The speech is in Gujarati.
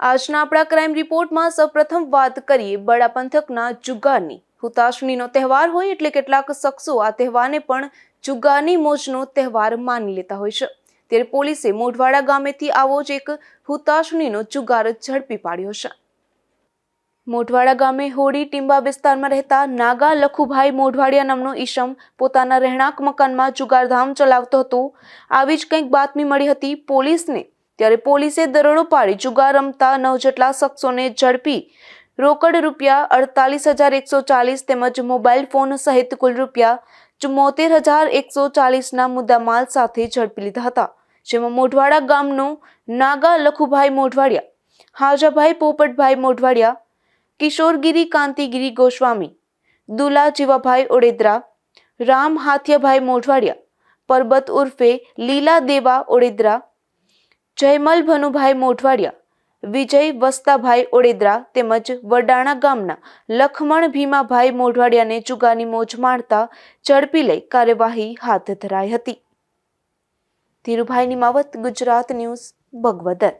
આજના આપણા ક્રાઇમ રિપોર્ટમાં સૌપ્રથમ વાત કરીએ બડા પંથકના જુગારની। હુતાશણીનો તહેવાર હોય એટલે કેટલાક શખ્સો આ તહેવારને પણ જુગારની મોજનો તહેવાર માની લેતા હોય છે। ત્યારે પોલીસે મોઢવાડા ગામેથી આવો જ એક હુતાશણીનો જુગાર ઝડપી પાડ્યો છે। મોઢવાડા ગામે હોડી ટીંબા વિસ્તારમાં રહેતા નાગા લખુભાઈ મોઢવાડિયા નામનો ઈસમ પોતાના રહેણાંક મકાનમાં જુગારધામ ચલાવતો હતો। આવી જ કંઈક બાતમી મળી હતી પોલીસને। ત્યારે પોલીસે દરોડો પાડી જુગાર રમતા 9 જેટલા શખ્સોને ઝડપી રોકડ રૂપિયા 48,140 તેમજ મોબાઈલ ફોન સહિત કુલ રૂપિયા 74,140ના મુદ્દામાલ સાથે ઝડપી લીધા હતા। જેમાં મોઢવાડા ગામનો નાગા લખુભાઈ મોઢવાડિયા, હાજાભાઈ પોપટભાઈ મોઢવાડિયા, કિશોરગીરી કાંતિગીરી ગોસ્વામી, દુલા જીવાભાઈ ઓડેદરા, રામ હાથિયાભાઈ મોઢવાડિયા, પરબત ઉર્ફે લીલા દેવા ઓડેદરા, જયમલ ભનુભાઈ મોઢવાડિયા, વિજય વસ્તાભાઈ ઓડેદરા તેમજ વડાણા ગામના લખમણ ભીમાભાઈ મોઢવાડિયાને જુગારની મોજ માણતા ઝડપી લઈ કાર્યવાહી હાથ ધરાઈ હતી। ધીરુભાઈ નિમાવત, ગુજરાત ન્યૂઝ, ભગવદર।